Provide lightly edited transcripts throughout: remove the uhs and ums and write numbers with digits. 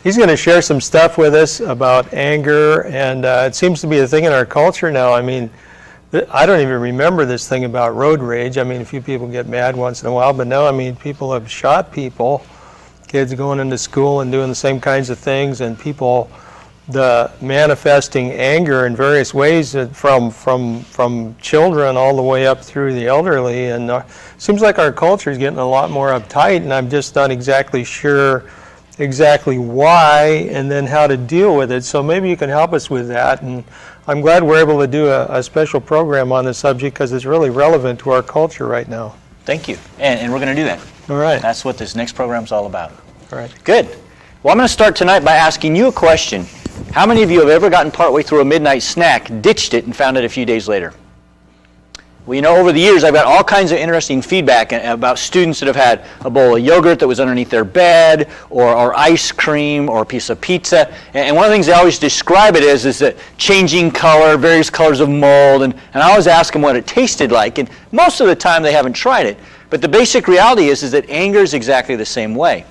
He's going to share some stuff with us about anger, and it seems to be a thing in our culture now. I mean, I don't even remember this thing about road rage. I mean, a few people get mad once in a while, but no, I mean, people have shot people, kids going into school and doing the same kinds of things, and people manifesting anger in various ways from children all the way up through the elderly. And it seems like our culture is getting a lot more uptight, and I'm just not exactly sure exactly why and then how to deal with it. So maybe you can help us with that. And I'm glad we're able to do a special program on this subject because it's really relevant to our culture right now. Thank you. And we're going to do that. All right. That's what this next program is all about. All right. Good. Well, I'm going to start tonight by asking you a question. How many of you have ever gotten partway through a midnight snack, ditched it, and found it a few days later? Well, you know, over the years, I've got all kinds of interesting feedback about students that have had a bowl of yogurt that was underneath their bed, or ice cream, or a piece of pizza. And one of the things they always describe it as is that changing color, various colors of mold, and I always ask them what it tasted like. And most of the time, they haven't tried it. But the basic reality is that anger is exactly the same way.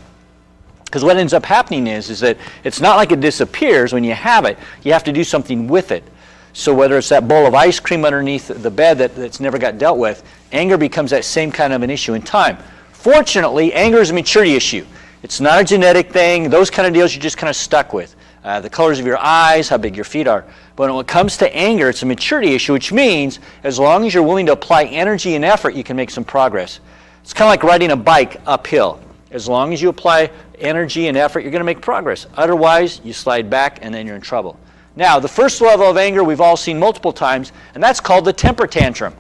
Because what ends up happening is that it's not like it disappears when you have it. You have to do something with it. So whether it's that bowl of ice cream underneath the bed that's never got dealt with, anger becomes that same kind of an issue in time. Fortunately, anger is a maturity issue. It's not a genetic thing. Those kind of deals you're just kind of stuck with. The colors of your eyes, how big your feet are. But when it comes to anger, it's a maturity issue, which means as long as you're willing to apply energy and effort, you can make some progress. It's kind of like riding a bike uphill. As long as you apply energy and effort, you're going to make progress. Otherwise, you slide back and then you're in trouble. Now, the first level of anger we've all seen multiple times, and that's called the temper tantrum.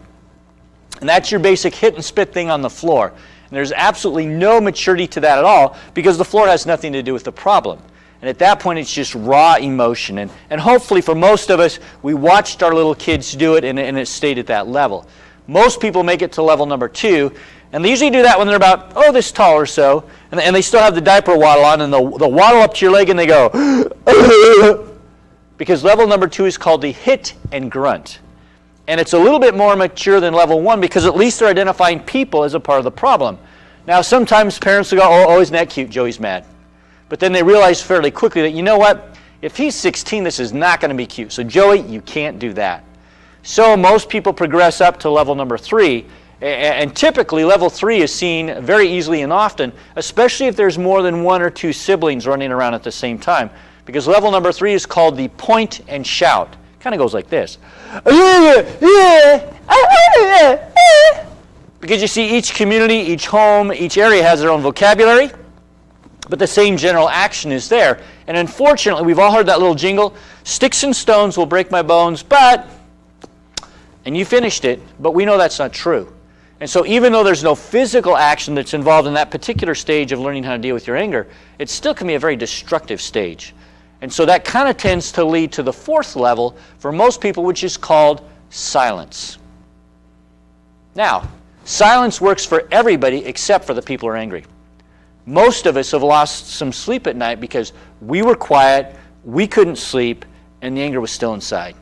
And that's your basic hit and spit thing on the floor. And there's absolutely no maturity to that at all because the floor has nothing to do with the problem. And at that point, it's just raw emotion. And hopefully for most of us, we watched our little kids do it and it stayed at that level. Most people make it to level number 2, and they usually do that when they're about, this tall or so, and they still have the diaper waddle on, and they'll waddle up to your leg and they go, because level number 2 is called the hit and grunt. And it's a little bit more mature than level 1 because at least they're identifying people as a part of the problem. Now, sometimes parents will go, oh, isn't that cute? Joey's mad. But then they realize fairly quickly that, you know what? If he's 16, this is not going to be cute. So, Joey, you can't do that. So most people progress up to level number 3. And typically, level 3 is seen very easily and often, especially if there's more than 1 or 2 siblings running around at the same time. Because level number 3 is called the point and shout. It kind of goes like this. Because you see, each community, each home, each area has their own vocabulary, but the same general action is there. And unfortunately, we've all heard that little jingle, sticks and stones will break my bones, but, and you finished it, but we know that's not true. And so even though there's no physical action that's involved in that particular stage of learning how to deal with your anger, it still can be a very destructive stage. And so that kind of tends to lead to the 4th level for most people, which is called silence. Now, silence works for everybody except for the people who are angry. Most of us have lost some sleep at night because we were quiet, we couldn't sleep, and the anger was still inside.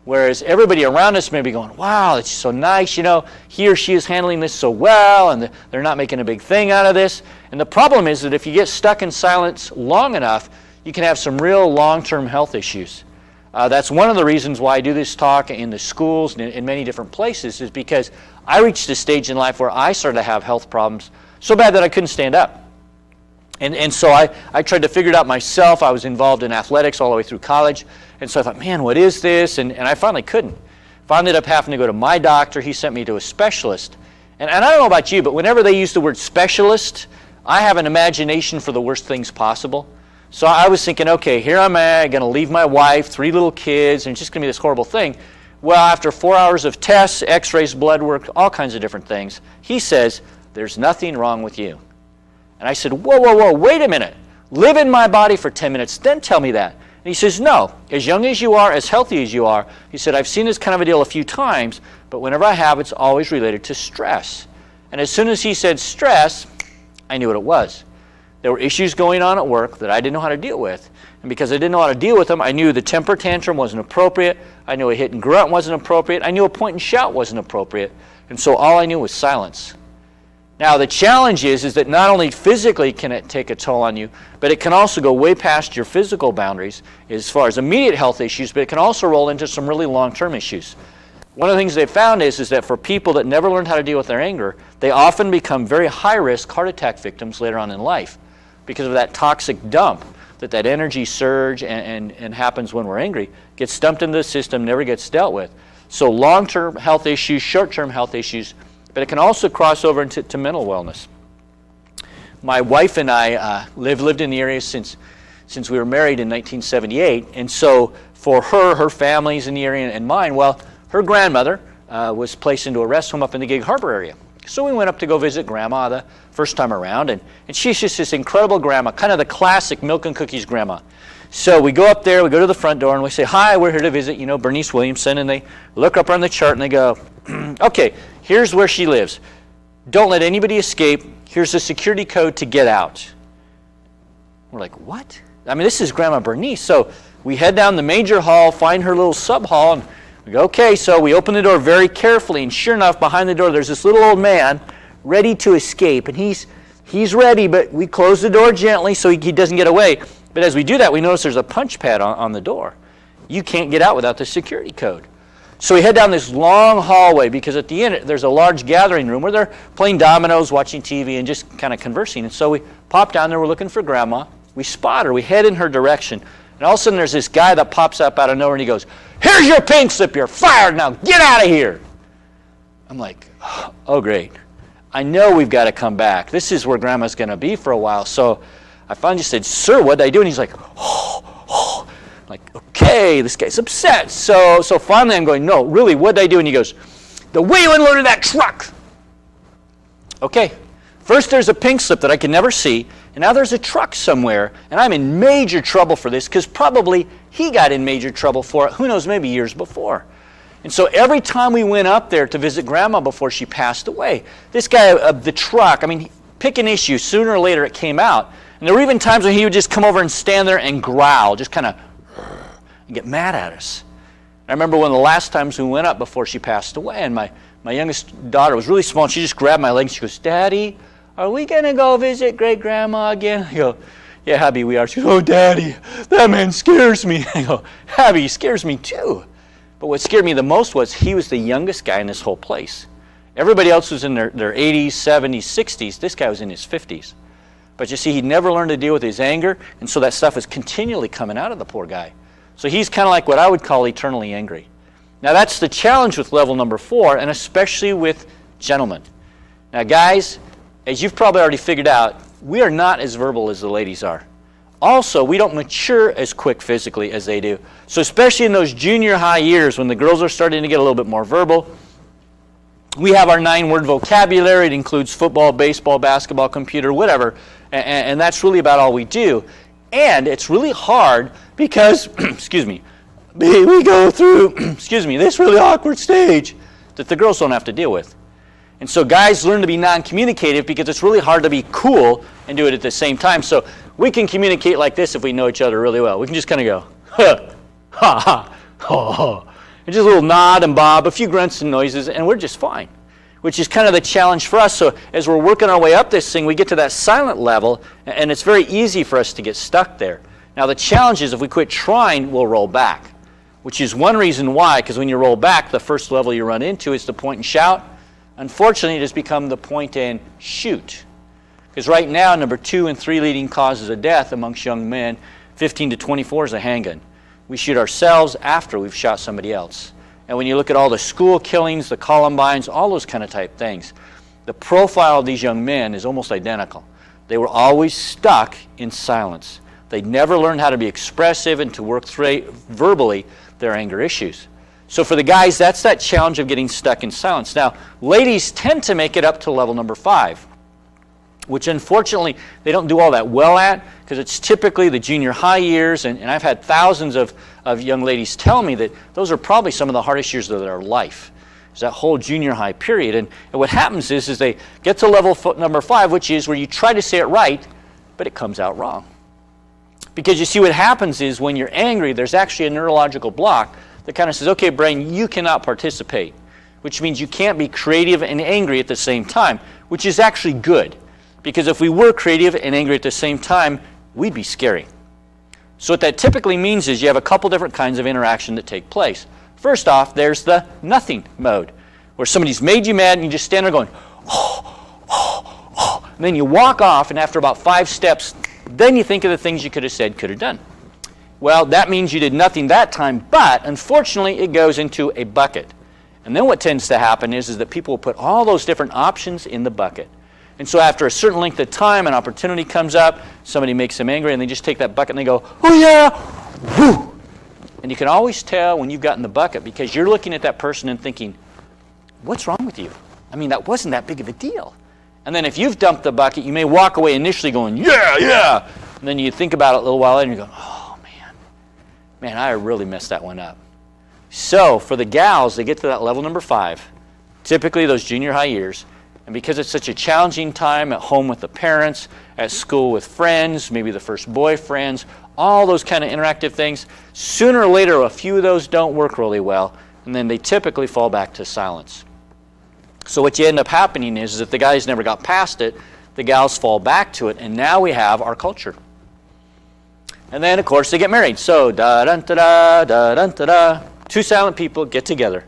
Whereas everybody around us may be going, wow, it's so nice, you know, he or she is handling this so well, and they're not making a big thing out of this. And the problem is that if you get stuck in silence long enough, you can have some real long-term health issues. That's one of the reasons why I do this talk in the schools and in many different places, is because I reached a stage in life where I started to have health problems so bad that I couldn't stand up. And so I tried to figure it out myself. I was involved in athletics all the way through college. And so I thought, man, what is this? And I finally couldn't. Finally ended up having to go to my doctor. He sent me to a specialist. And I don't know about you, but whenever they use the word specialist, I have an imagination for the worst things possible. So I was thinking, okay, here I'm going to leave my wife, 3 little kids, and it's just going to be this horrible thing. Well, after 4 hours of tests, x-rays, blood work, all kinds of different things, he says, there's nothing wrong with you. And I said, whoa, wait a minute. Live in my body for 10 minutes, then tell me that. And he says, no, as young as you are, as healthy as you are, he said, I've seen this kind of a deal a few times, but whenever I have, it's always related to stress. And as soon as he said stress, I knew what it was. There were issues going on at work that I didn't know how to deal with. And because I didn't know how to deal with them, I knew the temper tantrum wasn't appropriate. I knew a hit and grunt wasn't appropriate. I knew a point and shout wasn't appropriate. And so all I knew was silence. Now, the challenge is that not only physically can it take a toll on you, but it can also go way past your physical boundaries as far as immediate health issues, but it can also roll into some really long-term issues. One of the things they've found is that for people that never learned how to deal with their anger, they often become very high-risk heart attack victims later on in life because of that toxic dump, that energy surge and happens when we're angry, gets dumped into the system, never gets dealt with. So long-term health issues, short-term health issues, but it can also cross over into mental wellness. My wife and I lived in the area since we were married in 1978, and so for her family's in the area and mine, well, her grandmother was placed into a rest home up in the Gig Harbor area. So we went up to go visit Grandma the first time around, and she's just this incredible grandma, kind of the classic milk and cookies grandma. So we go up there, we go to the front door, and we say, "Hi, we're here to visit, Bernice Williamson," and they look up on the chart and they go, "Okay, here's where she lives. Don't let anybody escape. Here's the security code to get out." We're like, "What?" I mean, this is Grandma Bernice. So we head down the major hall, find her little sub hall, and we go, okay, so we open the door very carefully, and sure enough, behind the door, there's this little old man ready to escape, and he's ready, but we close the door gently so he doesn't get away. But as we do that, we notice there's a punch pad on the door. You can't get out without the security code. So we head down this long hallway, because at the end, there's a large gathering room where they're playing dominoes, watching TV, and just kind of conversing. And so we pop down there, we're looking for Grandma. We spot her, we head in her direction, and all of a sudden there's this guy that pops up out of nowhere, and he goes, "Here's your pink slip, you're fired now, get out of here." I'm like, oh great. I know we've got to come back. This is where Grandma's going to be for a while. So I finally just said, "Sir, what'd I do?" And he's like, I'm like, okay, this guy's upset. So finally I'm going, "No, really, what'd I do?" And he goes, "The way you unloaded that truck." Okay, first there's a pink slip that I can never see, and now there's a truck somewhere, and I'm in major trouble for this, because probably he got in major trouble for it, who knows, maybe years before. And so every time we went up there to visit Grandma before she passed away, this guy of the truck, I mean, pick an issue, sooner or later it came out. And there were even times when he would just come over and stand there and growl, just kind of, and get mad at us. I remember one of the last times we went up before she passed away, and my youngest daughter was really small, and she just grabbed my leg and she goes, "Daddy, are we going to go visit great-grandma again?" I go, "Yeah, Abby, we are." She goes, "Oh, Daddy, that man scares me." I go, "Abby, he scares me too." But what scared me the most was he was the youngest guy in this whole place. Everybody else was in their 80s, 70s, 60s. This guy was in his 50s. But you see, he'd never learned to deal with his anger, and so that stuff was continually coming out of the poor guy. So he's kind of like what I would call eternally angry. Now that's the challenge with level number 4, and especially with gentlemen. Now guys, as you've probably already figured out, we are not as verbal as the ladies are. Also, we don't mature as quick physically as they do. So especially in those junior high years when the girls are starting to get a little bit more verbal, we have our 9-word vocabulary. It includes football, baseball, basketball, computer, whatever. And that's really about all we do. And it's really hard because, excuse me, we go through, excuse me, this really awkward stage that the girls don't have to deal with. And so guys learn to be non-communicative because it's really hard to be cool and do it at the same time. So we can communicate like this if we know each other really well. We can just kind of go, huh, ha, ha, ha, ha. And just a little nod and bob, a few grunts and noises, and we're just fine, which is kind of the challenge for us. So as we're working our way up this thing, we get to that silent level, and it's very easy for us to get stuck there. Now the challenge is if we quit trying, we'll roll back, which is one reason why, because when you roll back, the first level you run into is the point and shout. Unfortunately, it has become the point and shoot. Because right now, number 2 and 3 leading causes of death amongst young men, 15 to 24, is a handgun. We shoot ourselves after we've shot somebody else. And when you look at all the school killings, the Columbines, all those kind of type things, the profile of these young men is almost identical. They were always stuck in silence. They never learned how to be expressive and to work through verbally their anger issues. So for the guys, that's that challenge of getting stuck in silence. Now, ladies tend to make it up to level number 5, which unfortunately they don't do all that well at, because it's typically the junior high years, and I've had thousands of young ladies tell me that those are probably some of the hardest years of their life. It's that whole junior high period. And what happens is they get to level number 5, which is where you try to say it right, but it comes out wrong. Because you see, what happens is when you're angry, there's actually a neurological block that kind of says, okay, brain, you cannot participate, which means you can't be creative and angry at the same time, which is actually good. Because if we were creative and angry at the same time, we'd be scary. So what that typically means is you have a couple different kinds of interaction that take place. First off, there's the nothing mode, where somebody's made you mad and you just stand there going, and then you walk off, and after about 5 steps, then you think of the things you could have said, could have done. Well, that means you did nothing that time, but unfortunately it goes into a bucket. And then what tends to happen is that people will put all those different options in the bucket. And so after a certain length of time, an opportunity comes up, somebody makes them angry, and they just take that bucket and they go, oh yeah, whoo! And you can always tell when you've gotten the bucket because you're looking at that person and thinking, what's wrong with you? I mean, that wasn't that big of a deal. And then if you've dumped the bucket, you may walk away initially going, yeah, yeah. And then you think about it a little while later and you go, oh, man, I really messed that one up. So for the gals, they get to that level number 5, typically those junior high years, and because it's such a challenging time at home with the parents, at school with friends, maybe the first boyfriends, all those kind of interactive things, sooner or later a few of those don't work really well, and then they typically fall back to silence. So what you end up happening is if the guys never got past it, the gals fall back to it, and now we have our culture. And then, of course, they get married. So, da-dun-da-da, da-dun-da-da. 2 silent people get together.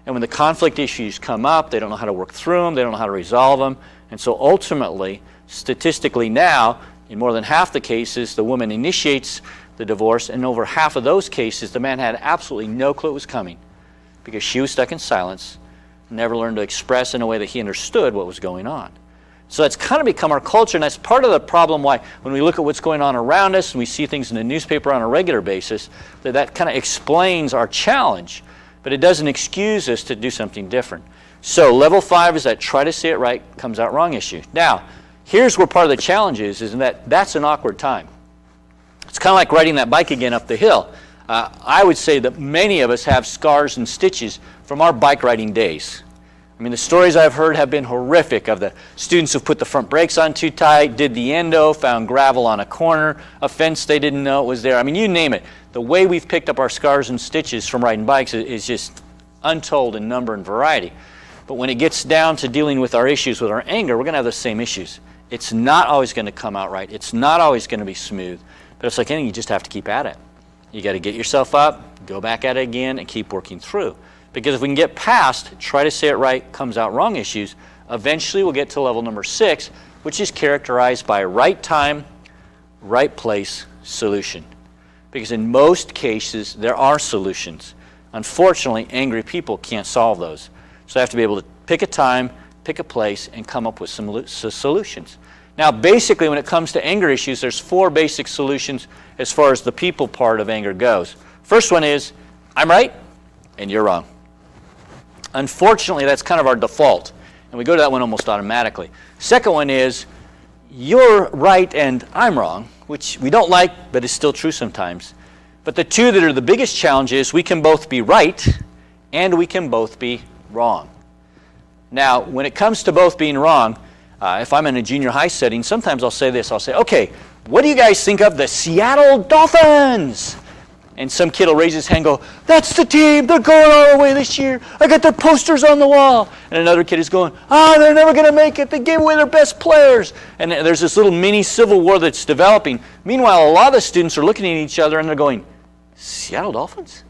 And when the conflict issues come up, they don't know how to work through them, they don't know how to resolve them. And so ultimately, statistically now, in more than half the cases, the woman initiates the divorce, and over half of those cases, the man had absolutely no clue it was coming because she was stuck in silence, never learned to express in a way that he understood what was going on. So that's kind of become our culture, and that's part of the problem why when we look at what's going on around us and we see things in the newspaper on a regular basis, that kind of explains our challenge, but it doesn't excuse us to do something different. So level 5 is that try to say it right, comes out wrong issue. Now, here's where part of the challenge is that that's an awkward time. It's kind of like riding that bike again up the hill. I would say that many of us have scars and stitches from our bike riding days. I mean, the stories I've heard have been horrific of the students who've put the front brakes on too tight, did the endo, found gravel on a corner, a fence they didn't know it was there. I mean, you name it. The way we've picked up our scars and stitches from riding bikes is just untold in number and variety. But when it gets down to dealing with our issues with our anger, we're going to have the same issues. It's not always going to come out right. It's not always going to be smooth. But it's like anything, you just have to keep at it. You got to get yourself up, go back at it again, and keep working through. Because if we can get past, try to say it right, comes out wrong issues, eventually we'll get to level number 6, which is characterized by right time, right place, solution. Because in most cases, there are solutions. Unfortunately, angry people can't solve those. So they have to be able to pick a time, pick a place, and come up with some solutions. Now, basically, when it comes to anger issues, there's 4 basic solutions as far as the people part of anger goes. First one is, I'm right and you're wrong. Unfortunately, that's kind of our default, and we go to that one almost automatically. Second one is, you're right and I'm wrong, which we don't like, but is still true sometimes. But the 2 that are the biggest challenge is we can both be right and we can both be wrong. Now, when it comes to both being wrong, if I'm in a junior high setting, sometimes I'll say this. I'll say, okay, what do you guys think of the Seattle Dolphins? And some kid will raise his hand and go, that's the team, they're going all the way this year. I got their posters on the wall. And another kid is going, they're never going to make it. They gave away their best players. And there's this little mini civil war that's developing. Meanwhile, a lot of the students are looking at each other and they're going, Seattle Dolphins?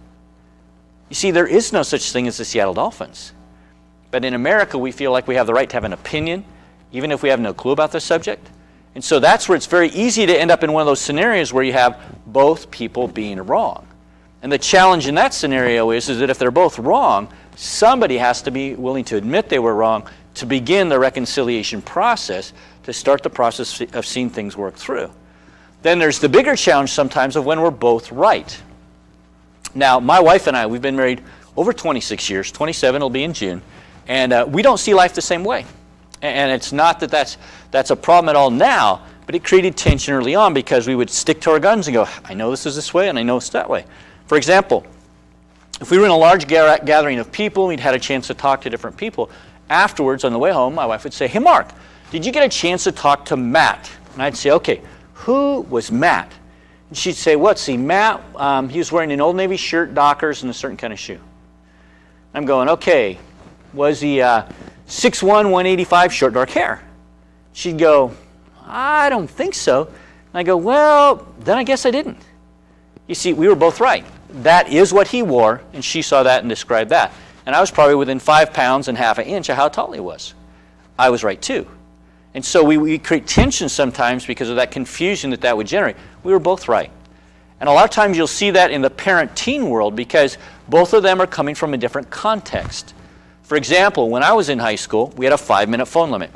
You see, there is no such thing as the Seattle Dolphins. But in America, we feel like we have the right to have an opinion, even if we have no clue about the subject. And so that's where it's very easy to end up in one of those scenarios where you have both people being wrong. And the challenge in that scenario is that if they're both wrong, somebody has to be willing to admit they were wrong to begin the reconciliation process, to start the process of seeing things work through. Then there's the bigger challenge sometimes of when we're both right. Now, my wife and I, we've been married over 26 years, 27 will be in June, and we don't see life the same way. And it's not that that's a problem at all now, but it created tension early on because we would stick to our guns and go, I know this is this way and I know it's that way. For example, if we were in a large gathering of people and we'd had a chance to talk to different people, afterwards on the way home, my wife would say, hey Mark, did you get a chance to talk to Matt? And I'd say, okay, who was Matt? And she'd say, well, see, Matt, he was wearing an Old Navy shirt, Dockers, and a certain kind of shoe. I'm going, okay, was he 6'1", 185, short dark hair. She'd go, I don't think so. And I go, well, then I guess I didn't. You see, we were both right. That is what he wore, and she saw that and described that. And I was probably within 5 pounds and half an inch of how tall he was. I was right too. And so we create tension sometimes because of that confusion that would generate. We were both right. And a lot of times you'll see that in the parent-teen world because both of them are coming from a different context. For example, when I was in high school, we had a 5-minute phone limit.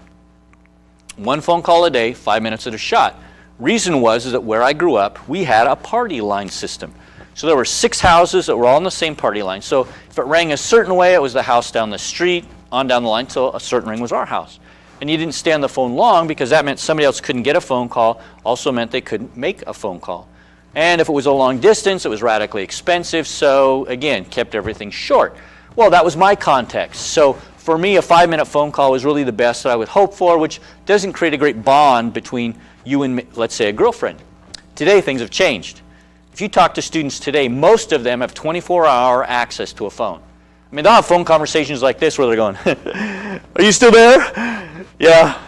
1 phone call a day, 5 minutes at a shot. Reason was that where I grew up, we had a party line system. So there were 6 houses that were all on the same party line. So if it rang a certain way, it was the house down the street, on down the line, so a certain ring was our house. And you didn't stay on the phone long because that meant somebody else couldn't get a phone call, also meant they couldn't make a phone call. And if it was a long distance, it was radically expensive, so again, kept everything short. Well, that was my context. So for me, a 5-minute phone call was really the best that I would hope for, which doesn't create a great bond between you and, let's say, a girlfriend. Today, things have changed. If you talk to students today, most of them have 24-hour access to a phone. I mean, they'll have phone conversations like this where they're going, are you still there? Yeah,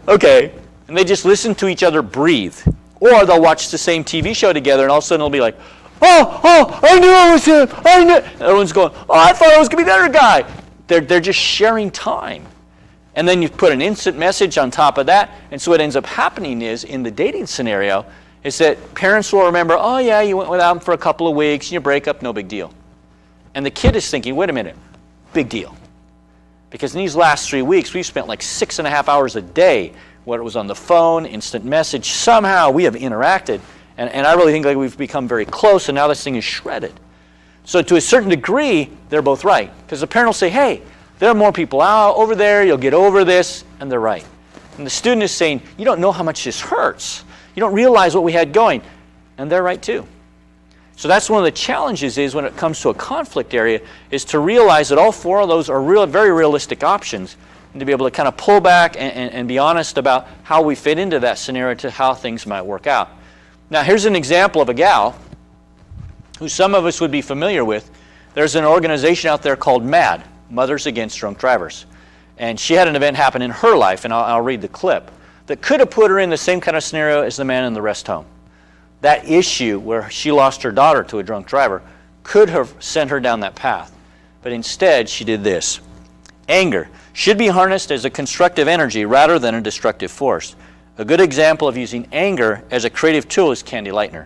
okay. And they just listen to each other breathe. Or they'll watch the same TV show together and all of a sudden they'll be like, oh, I knew it was him, I knew. And everyone's going, oh, I thought it was going to be the other guy. They're just sharing time. And then you put an instant message on top of that. And so what ends up happening is, in the dating scenario, is that parents will remember, oh yeah, you went without him for a couple of weeks, and you break up, no big deal. And the kid is thinking, wait a minute, big deal. Because in these last 3 weeks, we've spent like 6.5 hours a day, whether it was on the phone, instant message, somehow we have interacted. And I really think like we've become very close, and now this thing is shredded. So to a certain degree, they're both right. Because the parent will say, hey, there are more people out over there, you'll get over this, and they're right. And the student is saying, you don't know how much this hurts. You don't realize what we had going. And they're right too. So that's one of the challenges is when it comes to a conflict area is to realize that all 4 of those are very realistic options and to be able to kind of pull back and be honest about how we fit into that scenario to how things might work out. Now here's an example of a gal who some of us would be familiar with. There's an organization out there called MAD, Mothers Against Drunk Drivers. And she had an event happen in her life, and I'll read the clip, that could have put her in the same kind of scenario as the man in the rest home. That issue where she lost her daughter to a drunk driver could have sent her down that path. But instead, she did this. Anger should be harnessed as a constructive energy rather than a destructive force. A good example of using anger as a creative tool is Candy Lightner.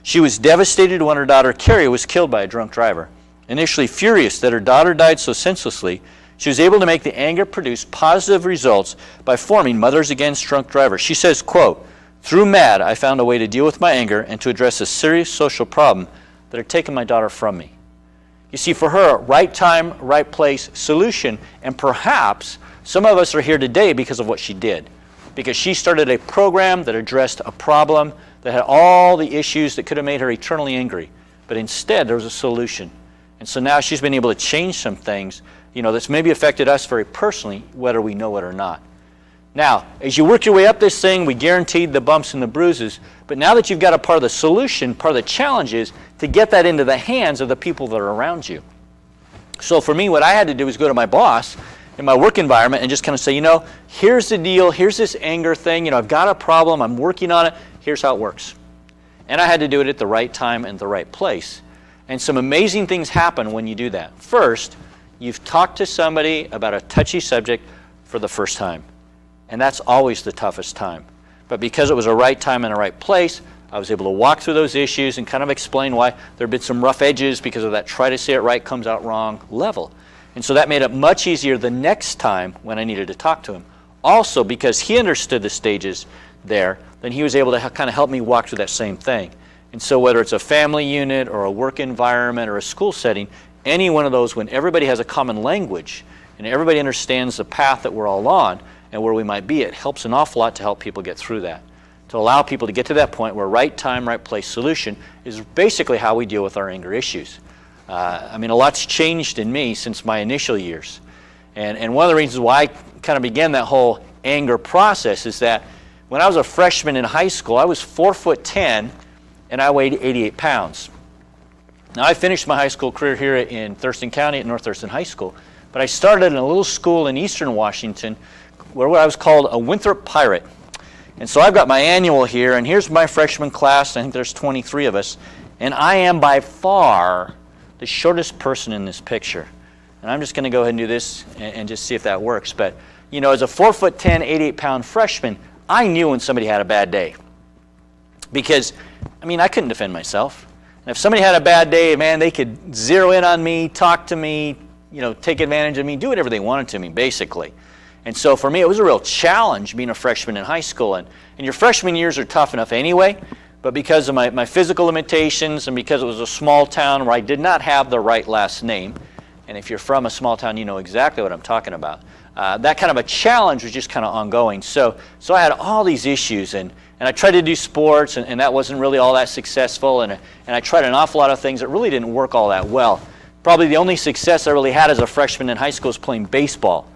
She was devastated when her daughter Carrie was killed by a drunk driver. Initially furious that her daughter died so senselessly, she was able to make the anger produce positive results by forming Mothers Against Drunk Drivers. She says, quote, through MAD, I found a way to deal with my anger and to address a serious social problem that had taken my daughter from me. You see, for her, right time, right place, solution, and perhaps some of us are here today because of what she did. Because she started a program that addressed a problem that had all the issues that could have made her eternally angry. But instead, there was a solution. And so now she's been able to change some things, that's maybe affected us very personally, whether we know it or not. Now, as you work your way up this thing, we guaranteed the bumps and the bruises, but now that you've got a part of the solution, part of the challenge is to get that into the hands of the people that are around you. So for me, what I had to do was go to my boss in my work environment and just kind of say, here's the deal, here's this anger thing, I've got a problem, I'm working on it, here's how it works. And I had to do it at the right time and the right place. And some amazing things happen when you do that. First, you've talked to somebody about a touchy subject for the first time. And that's always the toughest time. But because it was a right time and a right place, I was able to walk through those issues and kind of explain why there had been some rough edges because of that try to say it right, comes out wrong level. And so that made it much easier the next time when I needed to talk to him. Also, because he understood the stages there, then he was able to kind of help me walk through that same thing. And so whether it's a family unit or a work environment or a school setting, any one of those, when everybody has a common language and everybody understands the path that we're all on, and where we might be, it helps an awful lot to help people get through that. To allow people to get to that point where right time, right place solution is basically how we deal with our anger issues. A lot's changed in me since my initial years. And one of the reasons why I kind of began that whole anger process is that when I was a freshman in high school, I was 4'10", and I weighed 88 pounds. Now, I finished my high school career here in Thurston County at North Thurston High School, But I started in a little school in eastern Washington where I was called a Winthrop Pirate. And so I've got my annual here, and here's my freshman class. I think there's 23 of us. And I am by far the shortest person in this picture. And I'm just going to go ahead and do this and just see if that works. But, you know, as a 4'10", 88-pound freshman, I knew when somebody had a bad day. Because, I mean, I couldn't defend myself. And if somebody had a bad day, man, they could zero in on me, talk to me, you know, take advantage of me, do whatever they wanted to me, basically. And so for me, it was a real challenge being a freshman in high school. And your freshman years are tough enough anyway, but because of my physical limitations and because it was a small town where I did not have the right last name, and if you're from a small town, you know exactly what I'm talking about, that kind of a challenge was just kind of ongoing. So I had all these issues, and I tried to do sports, and that wasn't really all that successful, and I tried an awful lot of things that really didn't work all that well. Probably the only success I really had as a freshman in high school was playing baseball.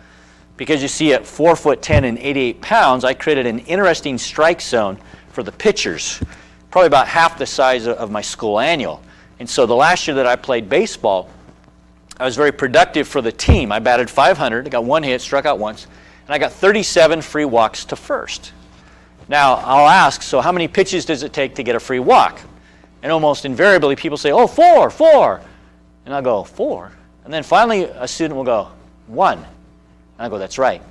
Because you see, at 4'10" and 88 pounds, I created an interesting strike zone for the pitchers, probably about half the size of my school annual. And so the last year that I played baseball, I was very productive for the team. I batted .500, I got 1 hit, struck out once, and I got 37 free walks to first. Now, I'll ask, so how many pitches does it take to get a free walk? And almost invariably, people say, oh, 4. And I'll go, 4? And then finally, a student will go, 1. And I go, that's right.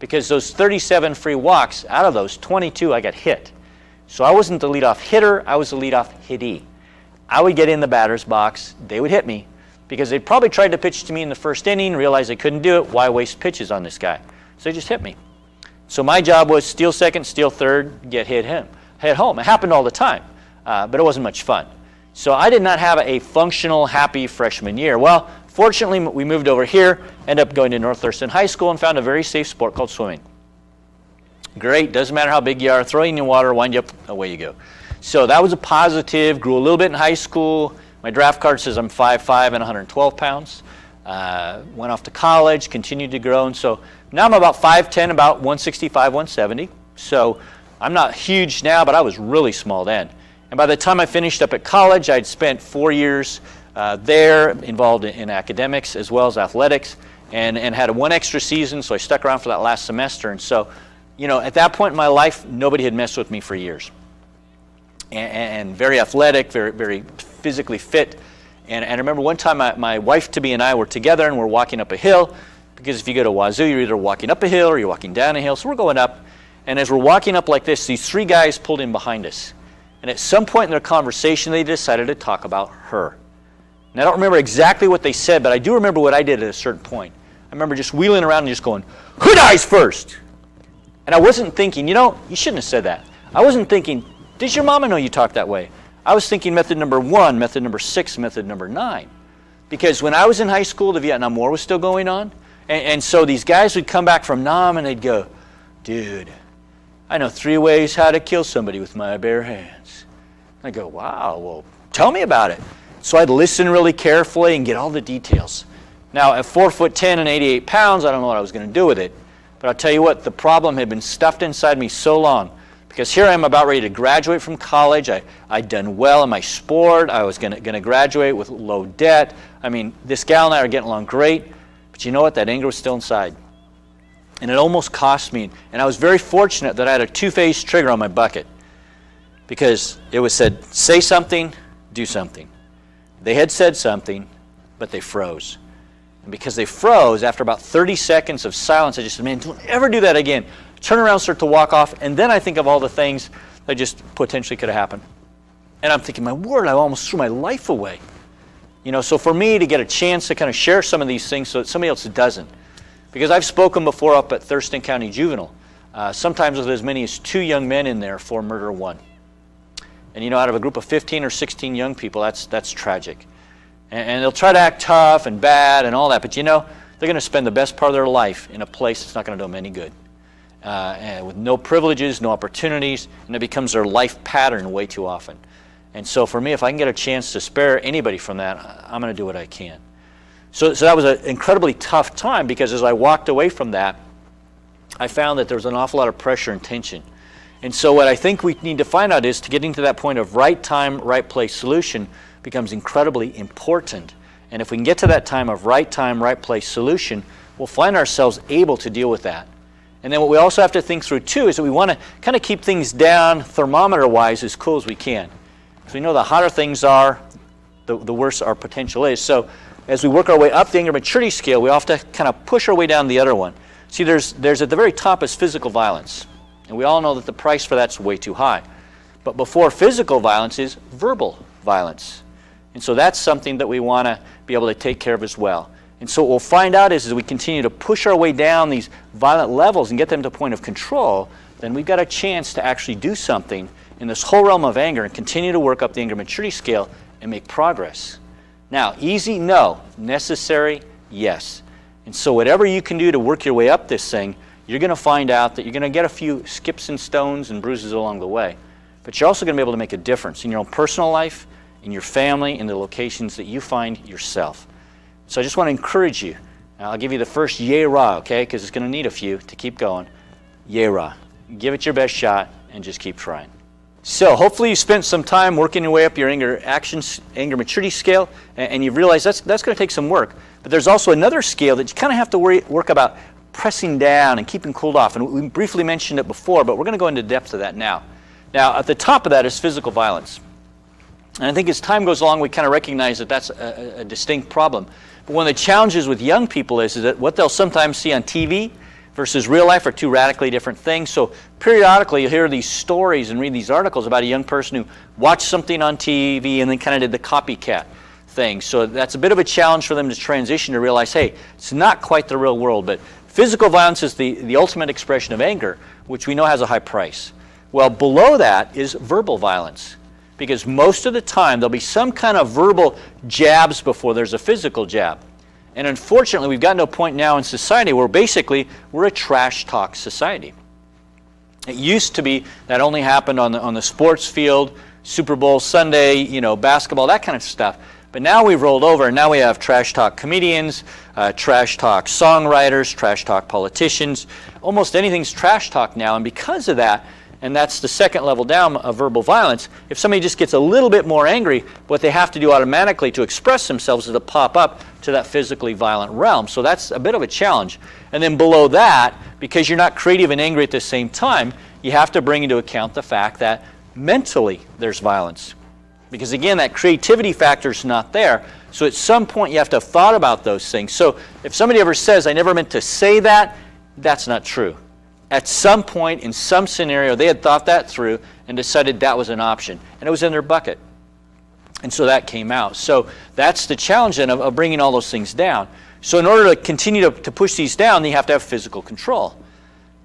Because those 37 free walks, out of those, 22 I got hit. So I wasn't the leadoff hitter, I was the leadoff hittee. I would get in the batter's box, they would hit me, because they probably tried to pitch to me in the first inning, realized they couldn't do it, why waste pitches on this guy? So they just hit me. So my job was steal second, steal third, get hit home. It happened all the time, but it wasn't much fun. So I did not have a functional, happy freshman year. Well, fortunately, we moved over here, ended up going to North Thurston High School, and found a very safe sport called swimming. Great, doesn't matter how big you are, throw you in the water, wind you up, away you go. So that was a positive, grew a little bit in high school. My draft card says I'm 5'5" and 112 pounds. Went off to college, continued to grow, and so now I'm about 5'10", about 165, 170. So I'm not huge now, but I was really small then. And by the time I finished up at college, I'd spent 4 years there, involved in academics as well as athletics, and had 1 extra season, so I stuck around for that last semester. And so, you know, at that point in my life, nobody had messed with me for years. And very athletic, very, very physically fit. And I remember one time my wife-to-be and I were together, and we're walking up a hill, because if you go to Wazoo, you're either walking up a hill or you're walking down a hill. So we're going up, and as we're walking up like this, these 3 guys pulled in behind us. And at some point in their conversation, they decided to talk about her. And I don't remember exactly what they said, but I do remember what I did at a certain point. I remember just wheeling around and just going, who dies first? And I wasn't thinking, you know, you shouldn't have said that. I wasn't thinking, does your mama know you talk that way? I was thinking method number 1, method number 6, method number 9. Because when I was in high school, the Vietnam War was still going on. And so these guys would come back from Nam and they'd go, dude, I know 3 ways how to kill somebody with my bare hands. I go, wow, well, tell me about it. So I'd listen really carefully and get all the details. Now, at 4'10" and 88 pounds, I don't know what I was going to do with it. But I'll tell you what, the problem had been stuffed inside me so long. Because here I am about ready to graduate from college. I'd done well in my sport. I was going to graduate with low debt. I mean, this gal and I are getting along great. But you know what? That anger was still inside. And it almost cost me. And I was very fortunate that I had a 2-phase trigger on my bucket. Because it was said, say something, do something. They had said something, but they froze. And because they froze, after about 30 seconds of silence, I just said, man, don't ever do that again. Turn around, start to walk off, and then I think of all the things that just potentially could have happened. And I'm thinking, my word, I almost threw my life away. You know, so for me to get a chance to kind of share some of these things so that somebody else doesn't. Because I've spoken before up at Thurston County Juvenile, sometimes with as many as 2 young men in there for murder 1. And you know, out of a group of 15 or 16 young people, that's tragic. And they'll try to act tough and bad and all that, but you know, they're going to spend the best part of their life in a place that's not going to do them any good. And with no privileges, no opportunities, and it becomes their life pattern way too often. And so for me, if I can get a chance to spare anybody from that, I'm going to do what I can. So that was an incredibly tough time, because as I walked away from that, I found that there was an awful lot of pressure and tension. And so what I think we need to find out is, to getting to that point of right time, right place solution becomes incredibly important. And if we can get to that time, right place solution, we'll find ourselves able to deal with that. And then what we also have to think through too is that we want to kind of keep things down thermometer-wise as cool as we can. Because we know the hotter things are, the worse our potential is. So as we work our way up the anger maturity scale, we have to kind of push our way down the other one. See, there's at the very top is physical violence. And we all know that the price for that's way too high. But before physical violence is verbal violence. And so that's something that we want to be able to take care of as well. And so what we'll find out is as we continue to push our way down these violent levels and get them to a point of control, then we've got a chance to actually do something in this whole realm of anger and continue to work up the anger maturity scale and make progress. Now, easy? No. Necessary? Yes. And so whatever you can do to work your way up this thing, you're going to find out that you're going to get a few skips and stones and bruises along the way. But you're also going to be able to make a difference in your own personal life, in your family, in the locations that you find yourself. So I just want to encourage you. Now, I'll give you the first yay rah, okay, because it's going to need a few to keep going. Yay rah. Give it your best shot and just keep trying. So hopefully you spent some time working your way up your anger maturity scale, and you've realized that's going to take some work. But there's also another scale that you kind of have to work about pressing down and keeping cooled off. And we briefly mentioned it before, but we're going to go into depth of that now. Now, at the top of that is physical violence. And I think as time goes along, we kind of recognize that that's a distinct problem. But one of the challenges with young people is that what they'll sometimes see on TV versus real life are two radically different things. So periodically you'll hear these stories and read these articles about a young person who watched something on TV and then kind of did the copycat thing. So that's a bit of a challenge for them to transition to realize, hey, it's not quite the real world. But physical violence is the ultimate expression of anger, which we know has a high price. Well, below that is verbal violence. Because most of the time there'll be some kind of verbal jabs before there's a physical jab. And unfortunately, we've gotten to a point now in society where basically we're a trash talk society. It used to be that only happened on the sports field, Super Bowl Sunday, basketball, that kind of stuff. But now we've rolled over, and now we have trash talk comedians, trash talk songwriters, trash talk politicians. Almost anything's trash talk now, and because of that, and that's the second level down of verbal violence, if somebody just gets a little bit more angry, what they have to do automatically to express themselves is to pop up to that physically violent realm. So that's a bit of a challenge. And then below that, because you're not creative and angry at the same time, you have to bring into account the fact that mentally there's violence. Because again, that creativity factor is not there. So at some point you have to have thought about those things. So if somebody ever says, I never meant to say that, that's not true. At some point, in some scenario, they had thought that through and decided that was an option. And it was in their bucket. And so that came out. So that's the challenge then of bringing all those things down. So in order to continue to push these down, you have to have physical control.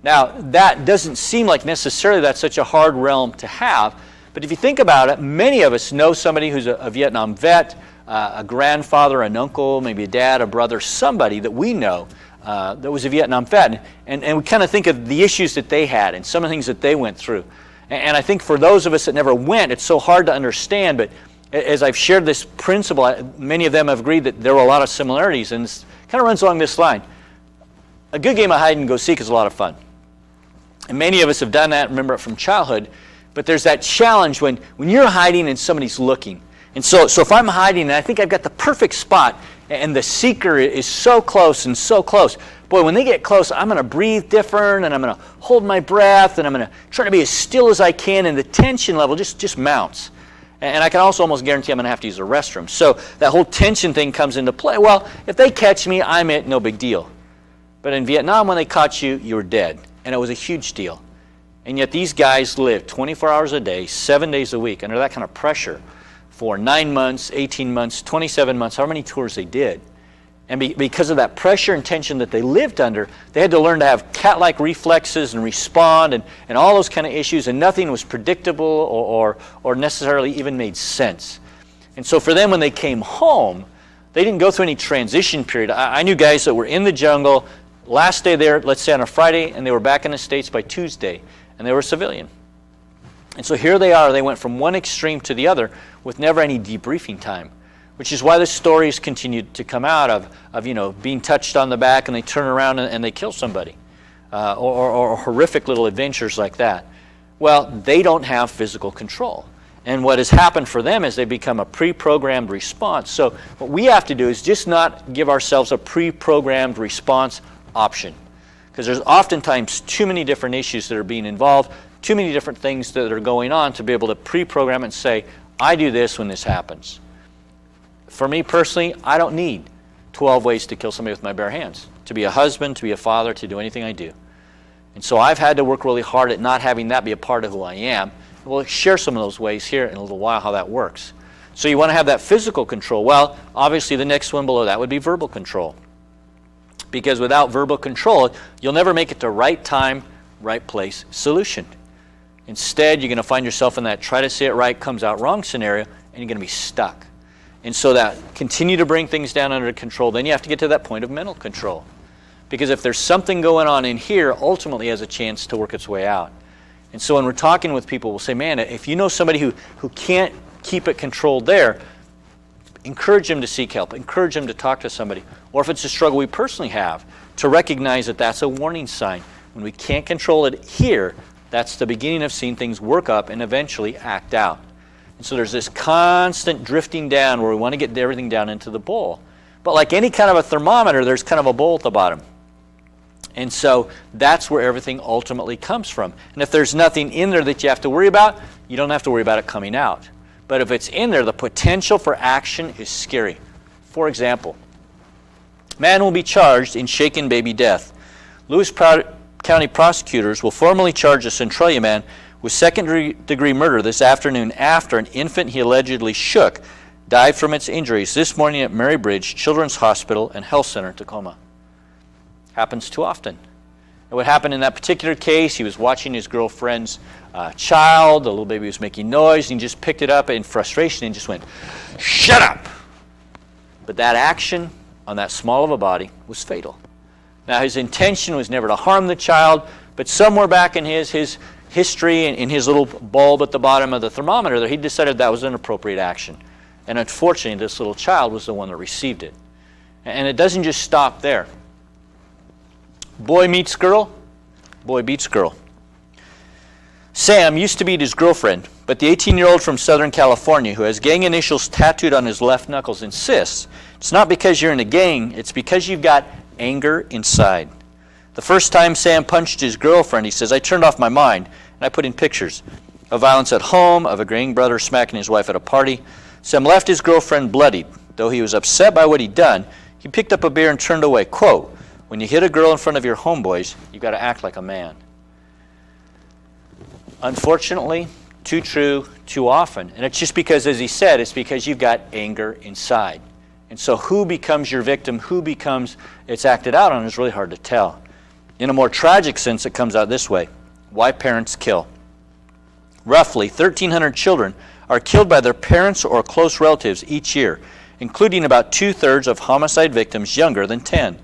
Now, that doesn't seem like necessarily that's such a hard realm to have. But if you think about it, many of us know somebody who's a Vietnam vet, a grandfather, an uncle, maybe a dad, a brother, somebody that we know that was a Vietnam vet, and we kind of think of the issues that they had and some of the things that they went through. And I think for those of us that never went, it's so hard to understand, but as I've shared this principle, many of them have agreed that there were a lot of similarities, and it kind of runs along this line. A good game of hide and go seek is a lot of fun. And many of us have done that, remember it from childhood, but there's that challenge when you're hiding and somebody's looking. And so if I'm hiding and I think I've got the perfect spot, and the seeker is so close and so close. Boy, when they get close, I'm going to breathe different, and I'm going to hold my breath, and I'm going to try to be as still as I can, and the tension level just mounts. And I can also almost guarantee I'm going to have to use the restroom. So that whole tension thing comes into play. Well, if they catch me, I'm it, no big deal. But in Vietnam, when they caught you, you were dead. And it was a huge deal. And yet these guys lived 24 hours a day, 7 days a week, under that kind of pressure for 9 months, 18 months, 27 months, however many tours they did. And because of that pressure and tension that they lived under, they had to learn to have cat-like reflexes and respond and all those kind of issues, and nothing was predictable or necessarily even made sense. And so for them, when they came home, they didn't go through any transition period. I knew guys that were in the jungle, last day there, let's say on a Friday, and they were back in the States by Tuesday, and they were civilian. And so here they are, they went from one extreme to the other with never any debriefing time, which is why the stories continued to come out of being touched on the back and they turn around and they kill somebody, or horrific little adventures like that. Well, they don't have physical control. And what has happened for them is they become a pre-programmed response. So what we have to do is just not give ourselves a pre-programmed response option. Because there's oftentimes too many different issues that are being involved, too many different things that are going on to be able to pre-program and say, I do this when this happens. For me personally, I don't need 12 ways to kill somebody with my bare hands. To be a husband, to be a father, to do anything I do. And so I've had to work really hard at not having that be a part of who I am. We'll share some of those ways here in a little while how that works. So you want to have that physical control. Well, obviously the next one below that would be verbal control. Because without verbal control, you'll never make it to right time, right place solution. Instead, you're going to find yourself in that try to say it right, comes out wrong scenario, and you're going to be stuck. And so that continue to bring things down under control, then you have to get to that point of mental control. Because if there's something going on in here, ultimately has a chance to work its way out. And so when we're talking with people, we'll say, man, if you know somebody who can't keep it controlled there, encourage them to seek help. Encourage them to talk to somebody. Or if it's a struggle we personally have, to recognize that that's a warning sign. When we can't control it here, that's the beginning of seeing things work up and eventually act out. And so there's this constant drifting down where we want to get everything down into the bowl. But like any kind of a thermometer, there's kind of a bowl at the bottom. And so that's where everything ultimately comes from. And if there's nothing in there that you have to worry about, you don't have to worry about it coming out. But if it's in there, the potential for action is scary. For example, man will be charged in shaken baby death. Lewis County prosecutors will formally charge a Centralia man with second-degree murder this afternoon after an infant he allegedly shook died from its injuries this morning at Mary Bridge Children's Hospital and Health Center, Tacoma. Happens too often. And what happened in that particular case, he was watching his girlfriend's child, the little baby was making noise, and he just picked it up in frustration and just went, "Shut up!" But that action on that small of a body was fatal. Now his intention was never to harm the child, but somewhere back in his history and in his little bulb at the bottom of the thermometer there, he decided that was an appropriate action. And unfortunately, this little child was the one that received it. And it doesn't just stop there. Boy meets girl, boy beats girl. Sam used to beat his girlfriend, but the 18-year-old from Southern California who has gang initials tattooed on his left knuckles insists it's not because you're in a gang, it's because you've got anger inside. The first time Sam punched his girlfriend, he says, I turned off my mind, and I put in pictures of violence at home, of a gang brother smacking his wife at a party. Sam left his girlfriend bloodied. Though he was upset by what he'd done, he picked up a beer and turned away. Quote, when you hit a girl in front of your homeboys, you've got to act like a man. Unfortunately, too true, too often. And it's just because, as he said, it's because you've got anger inside. And so who becomes your victim, who becomes it's acted out on is really hard to tell. In a more tragic sense, it comes out this way. Why parents kill. Roughly 1,300 children are killed by their parents or close relatives each year, including about 2/3 of homicide victims younger than 10.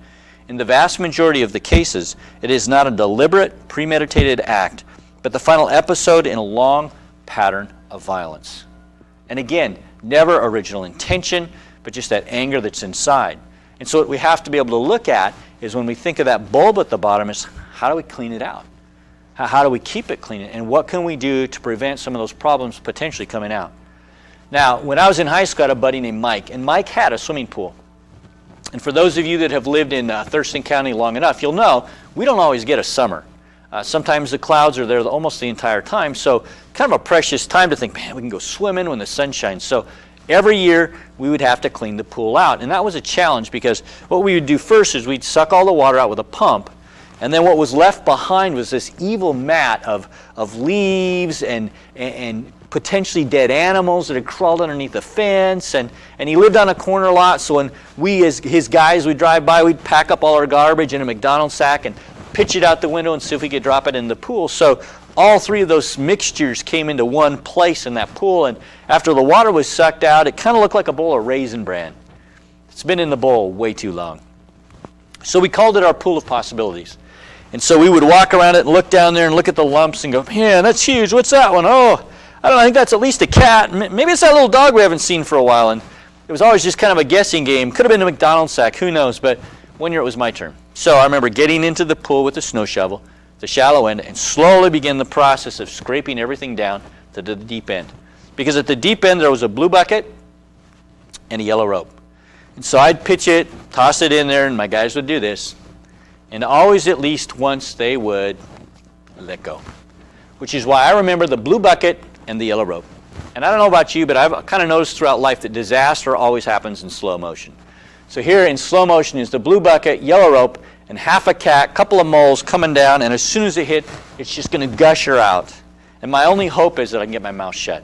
In the vast majority of the cases, it is not a deliberate, premeditated act, but the final episode in a long pattern of violence. And again, never original intention, but just that anger that's inside. And so what we have to be able to look at is when we think of that bulb at the bottom is how do we clean it out? How do we keep it clean? And what can we do to prevent some of those problems potentially coming out? Now, when I was in high school, I had a buddy named Mike, and Mike had a swimming pool. And for those of you that have lived in Thurston County long enough, you'll know we don't always get a summer. Sometimes the clouds are there almost the entire time, so kind of a precious time to think, man, we can go swimming when the sun shines. So every year we would have to clean the pool out, and that was a challenge because what we would do first is we'd suck all the water out with a pump, and then what was left behind was this evil mat of leaves and potentially dead animals that had crawled underneath the fence, and he lived on a corner lot, so when we as his guys would drive by, we'd pack up all our garbage in a McDonald's sack and pitch it out the window and see if we could drop it in the pool. So all three of those mixtures came into one place in that pool, and after the water was sucked out, it kind of looked like a bowl of Raisin Bran. It's been in the bowl way too long. So we called it our pool of possibilities. And so we would walk around it and look down there and look at the lumps and go, man, that's huge. What's that one? Oh, I don't know, I think that's at least a cat. Maybe it's that little dog we haven't seen for a while. And it was always just kind of a guessing game. Could have been a McDonald's sack, who knows. But one year it was my turn. So I remember getting into the pool with a snow shovel, the shallow end, and slowly begin the process of scraping everything down to the deep end. because at the deep end there was a blue bucket and a yellow rope. And so I'd pitch it, toss it in there, and my guys would do this. And always at least once they would let go, which is why I remember the blue bucket and the yellow rope. And I don't know about you, but I've kind of noticed throughout life that disaster always happens in slow motion. So here in slow motion is the blue bucket, yellow rope, and half a cat, couple of moles coming down, and as soon as it hit, it's just going to gush her out. And my only hope is that I can get my mouth shut.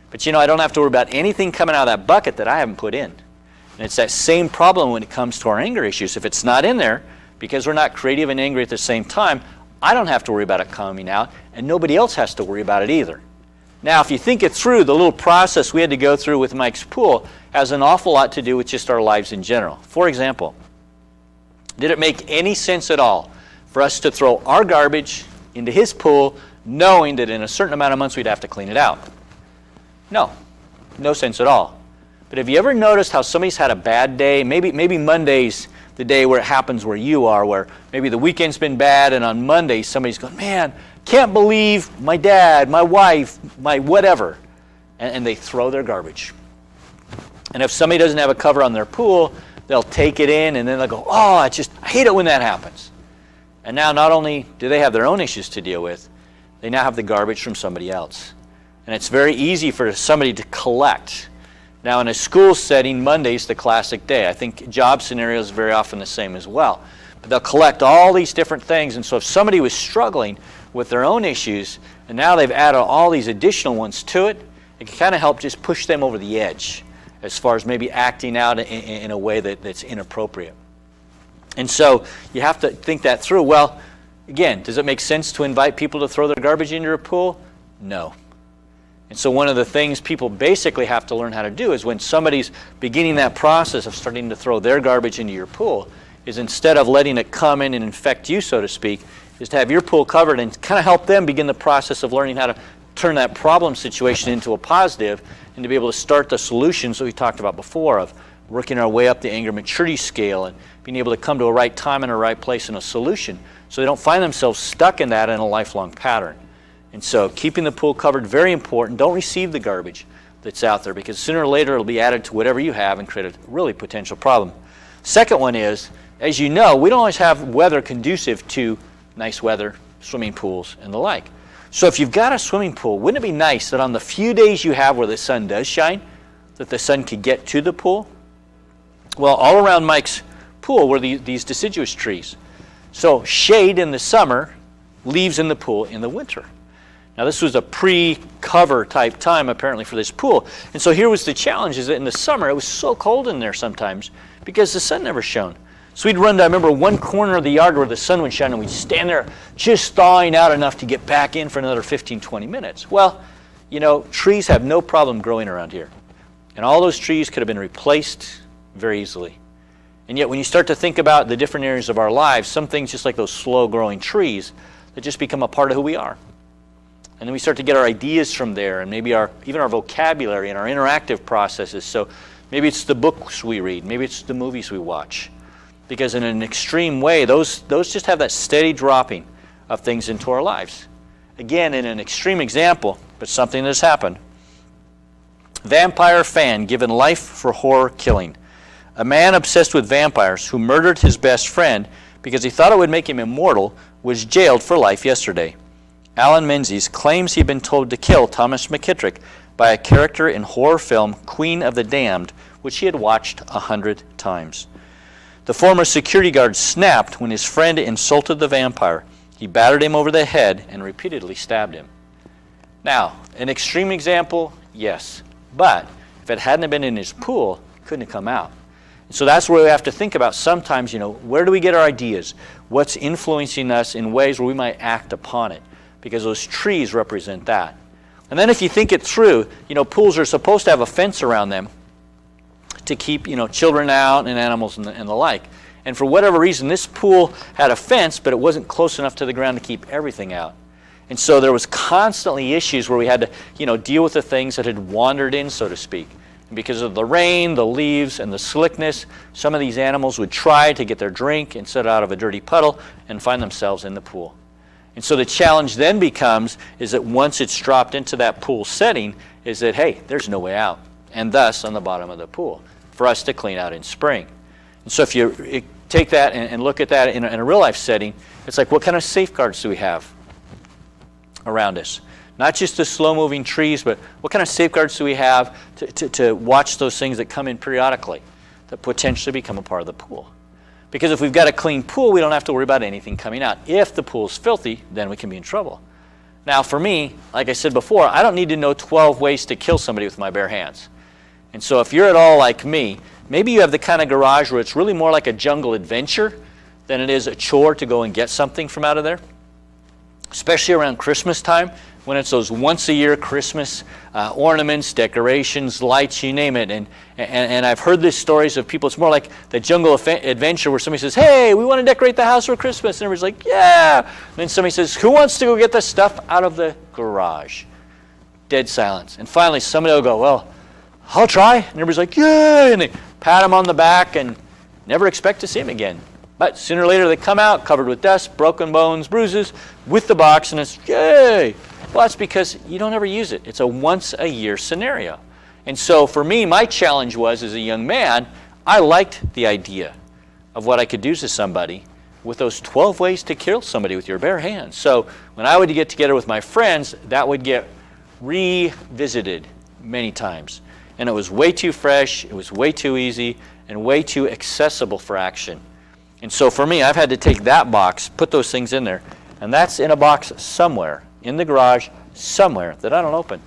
But you know, I don't have to worry about anything coming out of that bucket that I haven't put in. And it's that same problem when it comes to our anger issues. If it's not in there, because we're not creative and angry at the same time, I don't have to worry about it coming out, and nobody else has to worry about it either. Now, if you think it through, the little process we had to go through with Mike's pool has an awful lot to do with just our lives in general. For example, did it make any sense at all for us to throw our garbage into his pool knowing that in a certain amount of months we'd have to clean it out? No. No sense at all. But have you ever noticed how somebody's had a bad day? Maybe Monday's the day where it happens where you are, where maybe the weekend's been bad, and on Monday somebody's going, man, can't believe my dad, my wife, my whatever. And they throw their garbage. And if somebody doesn't have a cover on their pool, they'll take it in and then they'll go, oh, I hate it when that happens. And now not only do they have their own issues to deal with, they now have the garbage from somebody else. And it's very easy for somebody to collect. Now in a school setting, Monday's the classic day. I think job scenarios are very often the same as well. But they'll collect all these different things. And so if somebody was struggling with their own issues, and now they've added all these additional ones to it, it can kind of help just push them over the edge as far as maybe acting out in a way that's inappropriate. And so you have to think that through. Well, again, does it make sense to invite people to throw their garbage into your pool? No. And so one of the things people basically have to learn how to do is when somebody's beginning that process of starting to throw their garbage into your pool, is instead of letting it come in and infect you, so to speak, is to have your pool covered and kind of help them begin the process of learning how to turn that problem situation into a positive and to be able to start the solutions that we talked about before of working our way up the anger maturity scale and being able to come to a right time and a right place and a solution so they don't find themselves stuck in that in a lifelong pattern. And so keeping the pool covered, very important. Don't receive the garbage that's out there because sooner or later it'll be added to whatever you have and create a really potential problem. Second one is, as you know, we don't always have weather conducive to nice weather, swimming pools, and the like. So if you've got a swimming pool, wouldn't it be nice that on the few days you have where the sun does shine, that the sun could get to the pool? Well, all around Mike's pool were these deciduous trees. So shade in the summer, leaves in the pool in the winter. Now this was a pre-cover type time apparently for this pool. And so here was the challenge, is that in the summer it was so cold in there sometimes because the sun never shone. So we'd run to, I remember, one corner of the yard where the sun would shine and we'd stand there just thawing out enough to get back in for another 15, 20 minutes. Well, you know, trees have no problem growing around here. And all those trees could have been replaced very easily. And yet when you start to think about the different areas of our lives, some things just like those slow growing trees that just become a part of who we are. And then we start to get our ideas from there and maybe even our vocabulary and our interactive processes. So maybe it's the books we read, maybe it's the movies we watch. Because in an extreme way, those just have that steady dropping of things into our lives. Again, in an extreme example, but something that's happened. Vampire fan given life for horror killing. A man obsessed with vampires who murdered his best friend because he thought it would make him immortal was jailed for life yesterday. Alan Menzies claims he'd been told to kill Thomas McKittrick by a character in horror film Queen of the Damned, which he had watched 100 times. The former security guard snapped when his friend insulted the vampire. He battered him over the head and repeatedly stabbed him. Now, an extreme example, yes. But if it hadn't been in his pool, it couldn't have come out. And so that's where we have to think about sometimes, you know, where do we get our ideas? What's influencing us in ways where we might act upon it? Because those trees represent that. And then if you think it through, you know, pools are supposed to have a fence around them to keep, you know, children out and animals and the like. And for whatever reason, this pool had a fence, but it wasn't close enough to the ground to keep everything out. And so there was constantly issues where we had to, you know, deal with the things that had wandered in, so to speak. And because of the rain, the leaves, and the slickness, some of these animals would try to get their drink and set out of a dirty puddle and find themselves in the pool. And so the challenge then becomes is that once it's dropped into that pool setting, is that, hey, there's no way out, and thus on the bottom of the pool for us to clean out in spring. And so if you take that and look at that in a real life setting, it's like, what kind of safeguards do we have around us? Not just the slow-moving trees, but what kind of safeguards do we have to watch those things that come in periodically that potentially become a part of the pool? Because if we've got a clean pool, we don't have to worry about anything coming out. If the pool's filthy, then we can be in trouble. Now for me, like I said before, I don't need to know 12 ways to kill somebody with my bare hands. And so if you're at all like me, maybe you have the kind of garage where it's really more like a jungle adventure than it is a chore to go and get something from out of there. Especially around Christmas time, when it's those once-a-year Christmas ornaments, decorations, lights, you name it. And I've heard these stories of people, it's more like the jungle adventure where somebody says, hey, we want to decorate the house for Christmas. And everybody's like, yeah. And then somebody says, who wants to go get the stuff out of the garage? Dead silence. And finally, somebody will go, well, I'll try. And everybody's like, yay. And they pat him on the back and never expect to see him again. But sooner or later they come out covered with dust, broken bones, bruises, with the box, and it's, yay. Well, that's because you don't ever use it. It's a once-a-year scenario. And so for me, my challenge was, as a young man, I liked the idea of what I could do to somebody with those 12 ways to kill somebody with your bare hands. So when I would get together with my friends, that would get revisited many times. And it was way too fresh, it was way too easy, and way too accessible for action. And so for me, I've had to take that box, put those things in there, and that's in a box somewhere, in the garage, somewhere that I don't open.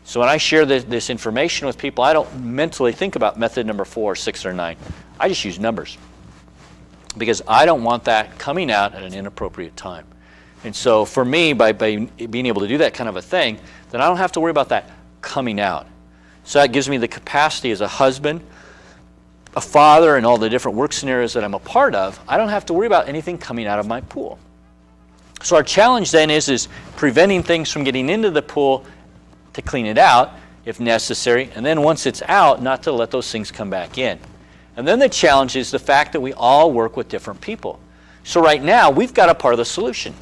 So when I share this information with people, I don't mentally think about method number 4, 6, or 9. I just use numbers because I don't want that coming out at an inappropriate time. And so for me, by being able to do that kind of a thing, then I don't have to worry about that coming out. So that gives me the capacity as a husband, a father, and all the different work scenarios that I'm a part of. I don't have to worry about anything coming out of my pool. So our challenge then is preventing things from getting into the pool, to clean it out if necessary, and then once it's out, not to let those things come back in. And then the challenge is the fact that we all work with different people. So right now, we've got a part of the solution.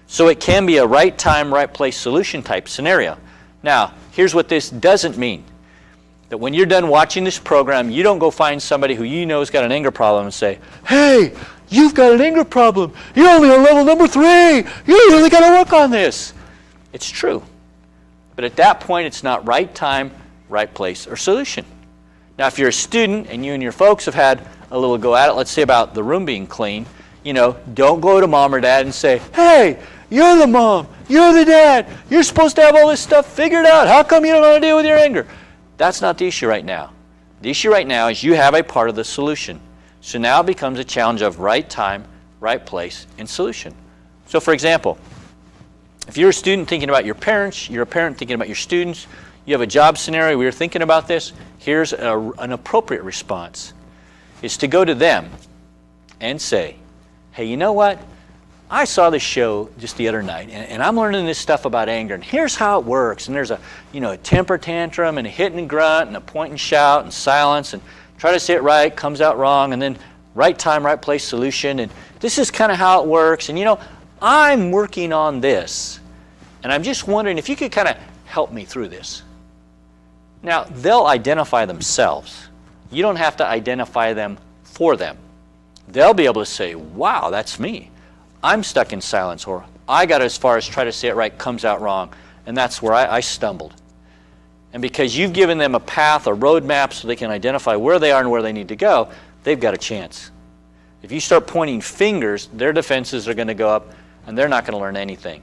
So it can be a right time, right place solution type scenario. Now, here's what this doesn't mean. That when you're done watching this program, you don't go find somebody who you know has got an anger problem and say, hey, you've got an anger problem. You're only on level number 3. You really got to work on this. It's true. But at that point, it's not right time, right place, or solution. Now, if you're a student and you and your folks have had a little go at it, let's say about the room being clean, don't go to mom or dad and say, hey, you're the mom, you're the dad, you're supposed to have all this stuff figured out. How come you don't want to deal with your anger? That's not the issue right now. The issue right now is you have a part of the solution. So now it becomes a challenge of right time, right place, and solution. So for example, if you're a student thinking about your parents, you're a parent thinking about your students, you have a job scenario, we were thinking about this, here's an appropriate response, is to go to them and say, hey, you know what? I saw this show just the other night, and I'm learning this stuff about anger, and here's how it works. And there's a temper tantrum, and a hit and grunt, and a point and shout, and silence, and try to say it right, comes out wrong, and then right time, right place solution, and this is kind of how it works. And I'm working on this, and I'm just wondering if you could kind of help me through this. Now, they'll identify themselves. You don't have to identify them for them. They'll be able to say, wow, that's me. I'm stuck in silence, or I got as far as try to say it right, comes out wrong, and that's where I stumbled. And because you've given them a path, a roadmap, so they can identify where they are and where they need to go, they've got a chance. If you start pointing fingers, their defenses are going to go up, and they're not going to learn anything.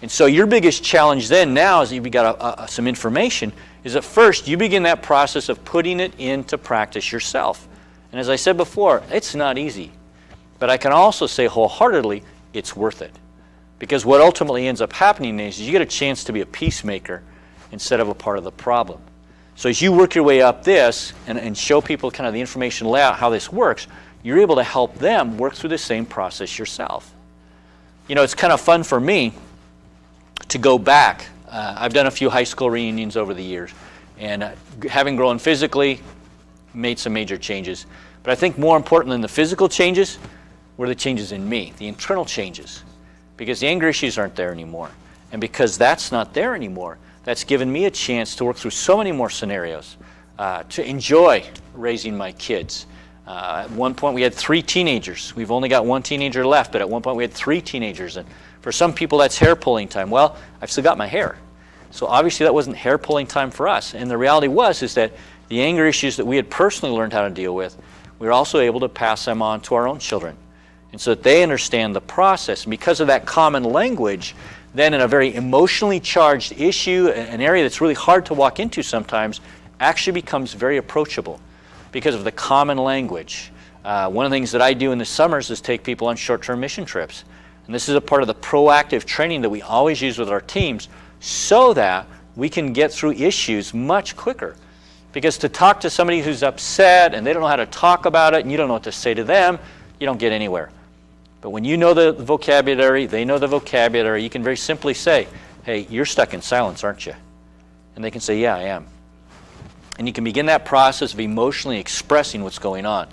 And so your biggest challenge then now is you've got some information, is that first you begin that process of putting it into practice yourself. And as I said before, it's not easy. But I can also say wholeheartedly, it's worth it. Because what ultimately ends up happening is you get a chance to be a peacemaker instead of a part of the problem. So as you work your way up this and show people kind of the information layout, how this works, you're able to help them work through the same process yourself. It's kind of fun for me to go back. I've done a few high school reunions over the years, and having grown physically, made some major changes. But I think more important than the physical changes were the changes in me, the internal changes. because the anger issues aren't there anymore. And because that's not there anymore, that's given me a chance to work through so many more scenarios, to enjoy raising my kids. At one point we had 3 teenagers. We've only got 1 teenager left, but at one point we had 3 teenagers. And for some people that's hair pulling time. Well, I've still got my hair. So obviously that wasn't hair pulling time for us. And the reality is that the anger issues that we had personally learned how to deal with, we were also able to pass them on to our own children. And so that they understand the process. And because of that common language, then in a very emotionally charged issue, an area that's really hard to walk into sometimes, actually becomes very approachable because of the common language. One of the things that I do in the summers is take people on short-term mission trips. And this is a part of the proactive training that we always use with our teams so that we can get through issues much quicker. Because to talk to somebody who's upset and they don't know how to talk about it and you don't know what to say to them, you don't get anywhere. But when you know the vocabulary, they know the vocabulary, you can very simply say, hey, you're stuck in silence, aren't you? And they can say, yeah, I am. And you can begin that process of emotionally expressing what's going on.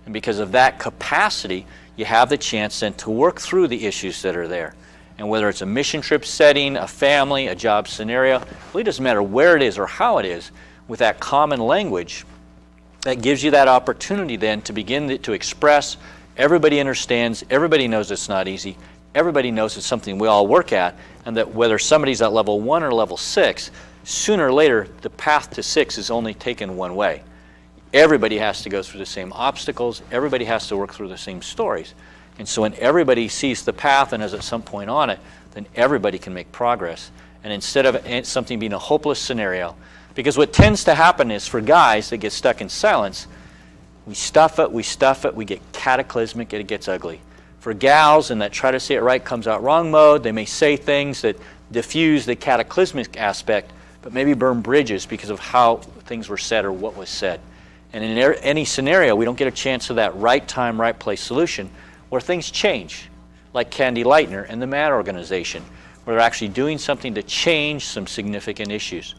And because of that capacity, you have the chance then to work through the issues that are there. And whether it's a mission trip setting, a family, a job scenario, it really doesn't matter where it is or how it is, with that common language, that gives you that opportunity then to begin to express. Everybody understands, everybody knows it's not easy, everybody knows it's something we all work at, and that whether somebody's at level 1 or level 6, sooner or later, the path to 6 is only taken one way. Everybody has to go through the same obstacles. Everybody has to work through the same stories. And so when everybody sees the path and is at some point on it, then everybody can make progress. And instead of something being a hopeless scenario, because what tends to happen is for guys that get stuck in silence, we stuff it, we get cataclysmic, it gets ugly. For gals, and that try to say it right comes out wrong mode, they may say things that diffuse the cataclysmic aspect, but maybe burn bridges because of how things were said or what was said. And in any scenario, we don't get a chance of that right time, right place solution where things change, like Candy Lightner and the MAD organization, where they're actually doing something to change some significant issues.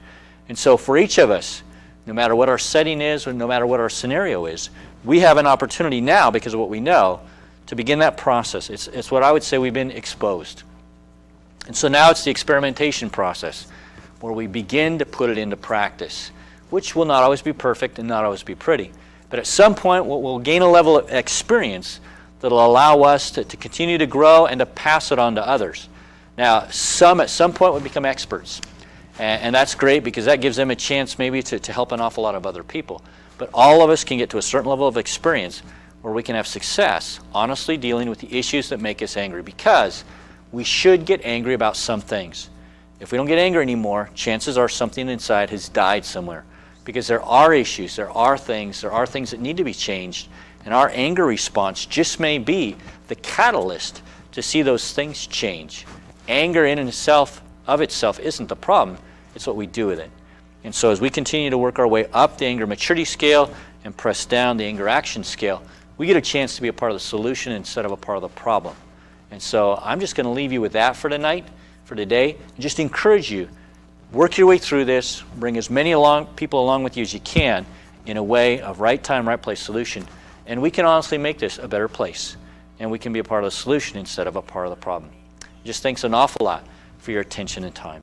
And so for each of us, no matter what our setting is or no matter what our scenario is, we have an opportunity now, because of what we know, to begin that process. It's what I would say we've been exposed. And so now it's the experimentation process, where we begin to put it into practice, which will not always be perfect and not always be pretty. But at some point, we'll gain a level of experience that will allow us to continue to grow and to pass it on to others. Now, at some point will become experts. And that's great, because that gives them a chance maybe to help an awful lot of other people. But all of us can get to a certain level of experience where we can have success honestly dealing with the issues that make us angry, because we should get angry about some things. If we don't get angry anymore, chances are something inside has died somewhere, because there are issues, there are things that need to be changed, and our anger response just may be the catalyst to see those things change. Anger in itself, of itself, isn't the problem. It's what we do with it. And so as we continue to work our way up the anger maturity scale and press down the anger action scale, we get a chance to be a part of the solution instead of a part of the problem. And so I'm just going to leave you with that for tonight, for today, and just encourage you, work your way through this, bring as many people along with you as you can in a way of right time, right place solution, and we can honestly make this a better place, and we can be a part of the solution instead of a part of the problem. Just thanks an awful lot for your attention and time.